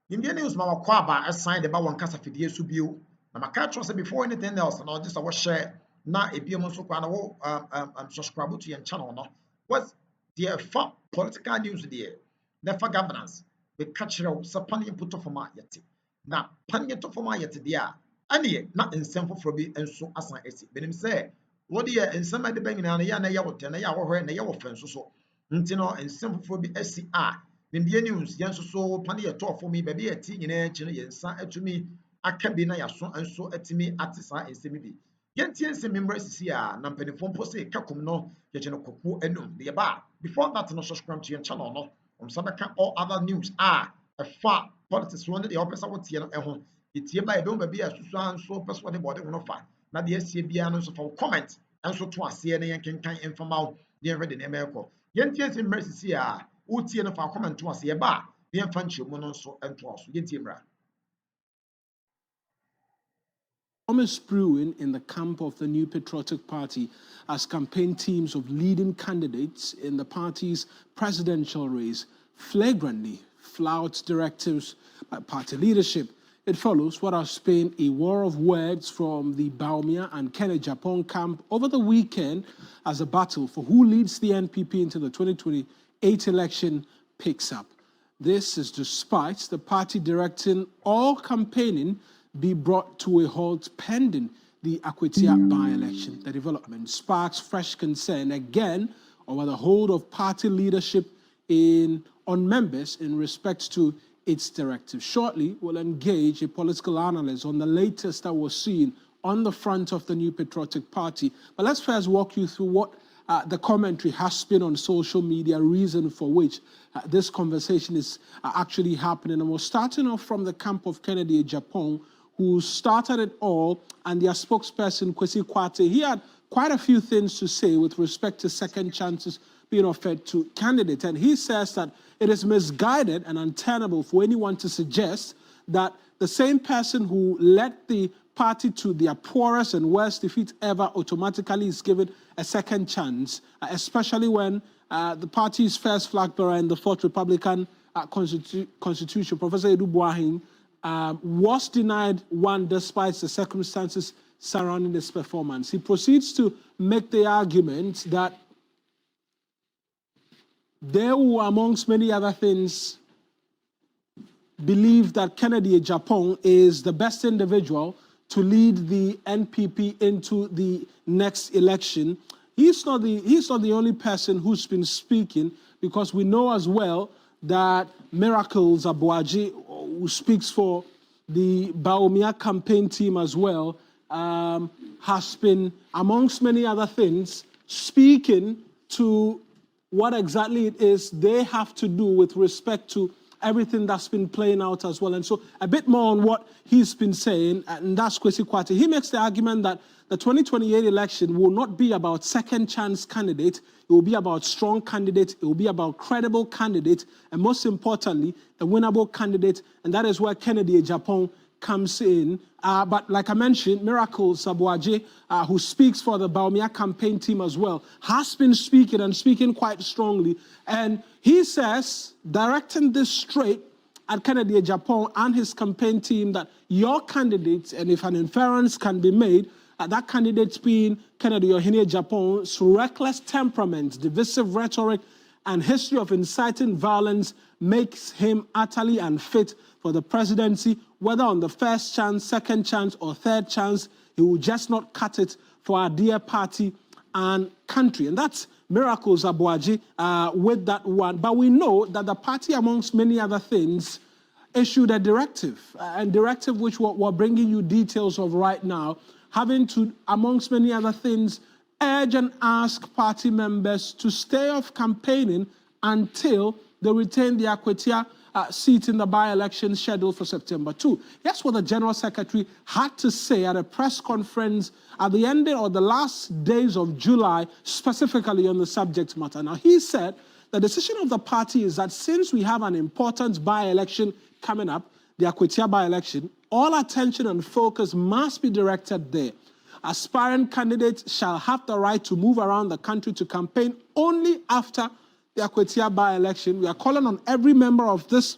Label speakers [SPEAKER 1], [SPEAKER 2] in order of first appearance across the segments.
[SPEAKER 1] Indian news ma wakwa assign the ba wan kasa fidie so bio. Na maka trust before anything else na just a share na ebiem so kwa na wo subscribe to your channel no. What's the political news there? Never governance. We catch you sa pan put to forma yet. Na pan to forma yet there. Ane na nsɛm foforɔ bi nso asan asi. Benim sɛ wo de nsɛm ade ba nyina na ya na ya wote na ya wohwe na ya wofa nso so. Nti no nsɛm foforɔ bi asi a India news yan so pan ye to for me baby ati nyina chi no ye nsa atumi aka bi na yaso nso atimi atisa nsɛm bi. Yentie nsɛm mmra sisi a na mpanifo mpo se kakom no ye che no koku enum. De ba before that no subscribe to your channel no. Sabeka all other news fa politics one de opesa wote no ɛho. Itie ba ebe ba bia susu anso person de body no fa na de asie bia no so fa comment anso to ase na yenkenkan informaw de ready na emeko yentie nsɛm mmra sisi a utie no fa comment to ase ba de emfa nchemu no so ento aso yentie mmra.
[SPEAKER 2] Promise brewing in the camp of the New Patriotic Party as campaign teams of leading candidates in the party's presidential race flagrantly flout directives by party leadership. It follows what has been a war of words from the Bawumia and Agyapong camp over the weekend as the battle for who leads the NPP into the 2028 election picks up. This is despite the party directing all campaigning be brought to a halt pending the Akwetiya by-election. The development sparks fresh concern again over the hold of party leadership on members in respect to its directive. Shortly, we'll engage a political analyst on the latest that was seen on the front of the New Patriotic Party. But let's first walk you through what the commentary has been on social media, reason for which this conversation is actually happening. And we're starting off from the camp of Agyapong, who started it all, and their spokesperson, Kwesi Kwate. He had quite a few things to say with respect to second chances being offered to candidates. And he says that it is misguided and untenable for anyone to suggest that the same person who led the party to their poorest and worst defeat ever automatically is given a second chance, especially when the party's first flag bearer in the Fourth Republican Constitution, Professor Edu Buahin, was denied one despite the circumstances surrounding his performance. He proceeds to make the argument that they who, amongst many other things, believe that Agyapong is the best individual to lead the NPP into the next election. He's not the only person who's been speaking, because we know as well that Miracles Abuaji, who speaks for the Bawumia campaign team as well, has been, amongst many other things, speaking to what exactly it is they have to do with respect to everything that's been playing out as well. And so a bit more on what he's been saying, and that's Kwesi Kwate. He makes the argument that the 2028 election will not be about second chance candidates. It will be about strong candidates. It will be about credible candidates, and most importantly, a winnable candidate. And that is where Agyapong comes in. But like I mentioned, Miracles Abuaji, who speaks for the Bawumia campaign team as well, has been speaking and speaking quite strongly. And he says, directing this straight at Agyapong and his campaign team, that your candidates, and if an inference can be made, that candidate being Agyapong's reckless temperament, divisive rhetoric, and history of inciting violence makes him utterly unfit for the presidency. Whether on the first chance, second chance, or third chance, he will just not cut it for our dear party and country. And that's Miracles Abuaji with that one. But we know that the party, amongst many other things, issued a directive, which we're bringing you details of right now, having to, amongst many other things, urge and ask party members to stay off campaigning until they retain the Akwetiya seat in the by-election scheduled for September 2. Here's what the General Secretary had to say at a press conference at the end or the last days of July, specifically on the subject matter. Now, he said the decision of the party is that since we have an important by-election coming up, the Akwetiya by-election, all attention and focus must be directed there. Aspiring candidates shall have the right to move around the country to campaign only after the Akwetiya by-election. We are calling on every member of this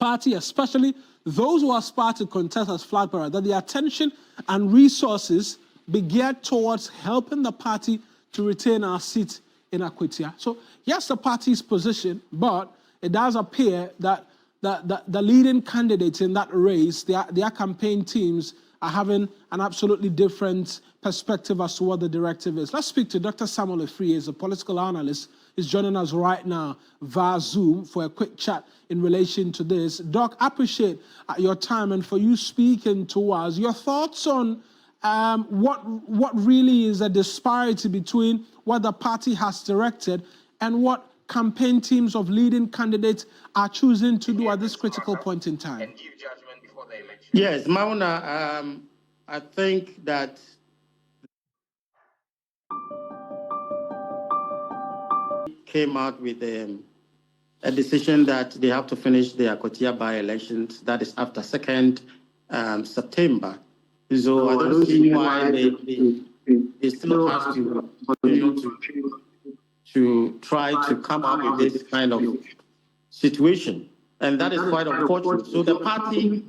[SPEAKER 2] party, especially those who aspire to contest as flag bearer, that the attention and resources be geared towards helping the party to retain our seat in Akwatia. So yes, the party's position, but it does appear that the leading candidates in that race, their campaign teams are having an absolutely different perspective as to what the directive is. Let's speak to Dr. Samuel Efree, is a political analyst. He's joining us right now via Zoom for a quick chat in relation to this. Doc, I appreciate your time and for you speaking to us. Your thoughts on what really is a disparity between what the party has directed and what campaign teams of leading candidates are choosing to do at this critical point in time?
[SPEAKER 3] Yes, Mauna, I think that came out with a decision that they have to finish the Akwatia by-elections, that is after 2nd September. So I don't see why they still have to try to come up with this kind of situation. And that is quite unfortunate. So the party...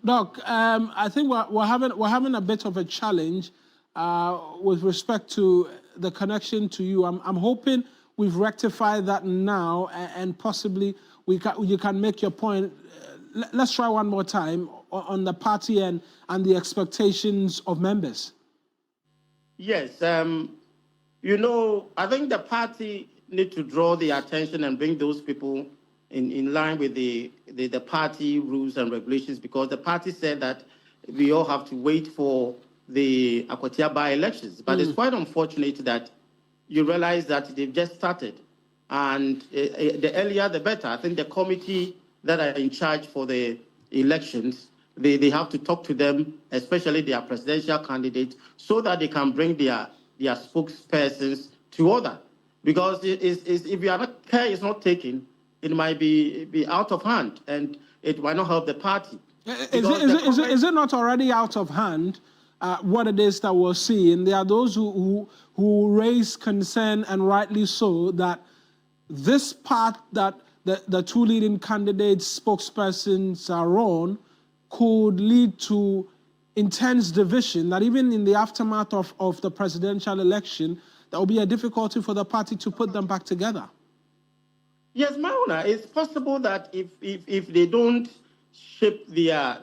[SPEAKER 2] Doc, I think we're having a bit of a challenge with respect to the connection to you. I'm hoping we've rectified that now, and possibly you can make your point. Let's try one more time on the party and the expectations of members.
[SPEAKER 3] Yes, you know, I think the party need to draw the attention and bring those people in line with the party rules and regulations, because the party said that we all have to wait for the Akwatia by-elections. But it's quite unfortunate that you realize that they've just started. And the earlier, the better. I think the committee that are in charge for the elections, they have to talk to them, especially their presidential candidates, so that they can bring their spokespersons to order. Because if care is not taken, it might be out of hand, and it might not help the party.
[SPEAKER 2] Is it not already out of hand? What it is that we're seeing, there are those who raise concern, and rightly so, that this path that the two leading candidates' spokespersons are on could lead to intense division, that even in the aftermath of the presidential election, there will be a difficulty for the party to put them back together.
[SPEAKER 3] Yes, Mauna, it's possible that if they don't shape their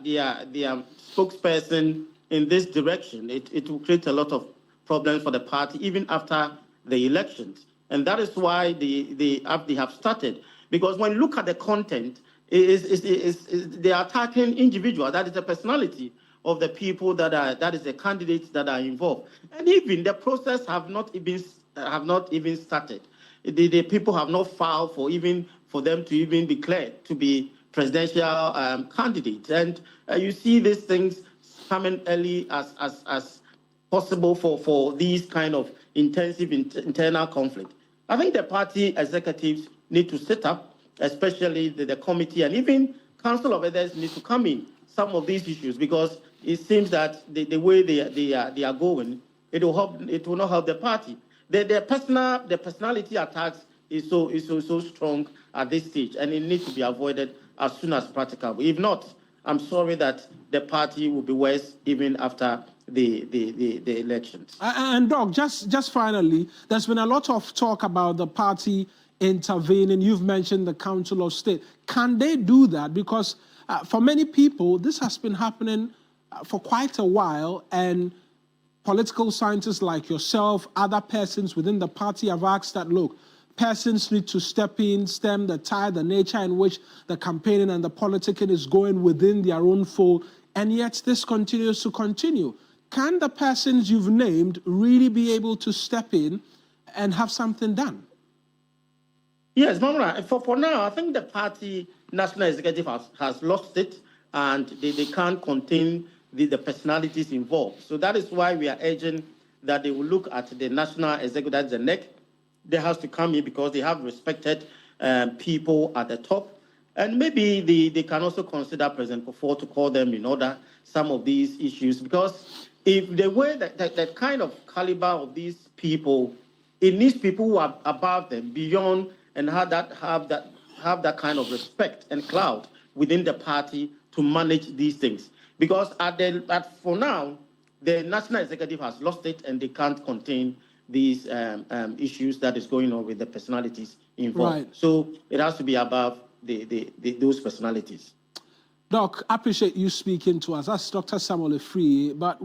[SPEAKER 3] spokesperson in this direction, it will create a lot of problems for the party, even after the elections. And that is why they have started. Because when you look at the content, they are attacking individuals. That is the personality of the people that is the candidates that are involved. And even the process have not even started. The people have not filed for them to even be declared to be presidential candidates. And you see these things coming early as possible for these kind of intensive internal conflict. I think the party executives need to set up, especially the committee, and even Council of Elders need to come in some of these issues, because it seems that the way they are going, it will not help the party. The personality attacks is so strong at this stage, and it needs to be avoided as soon as practicable. If not, I'm sorry that the party will be worse even after the elections.
[SPEAKER 2] And Doc, just finally, there's been a lot of talk about the party intervening. You've mentioned the Council of State. Can they do that? Because for many people, this has been happening for quite a while, and political scientists like yourself, other persons within the party have asked that, look, persons need to step in, stem the tide, the nature in which the campaigning and the politicking is going within their own fold, and yet this continues to continue. Can the persons you've named really be able to step in and have something done?
[SPEAKER 3] Yes, Mamra, for now, I think the party national executive has lost it, and they can't contain the personalities involved. So that is why we are urging that they will look at the national executive, the NEC. They have to come in because they have respected people at the top. And maybe they can also consider President Kufuor to call them in order some of these issues. Because if the way that kind of caliber of these people, it needs people who are above them, beyond and have that kind of respect and clout within the party to manage these things. Because for now, the National Executive has lost it, and they can't contain these issues that is going on with the personalities involved.
[SPEAKER 2] Right.
[SPEAKER 3] So it has to be above those personalities.
[SPEAKER 2] Doc, I appreciate you speaking to us. That's Dr. Samuel Efree, but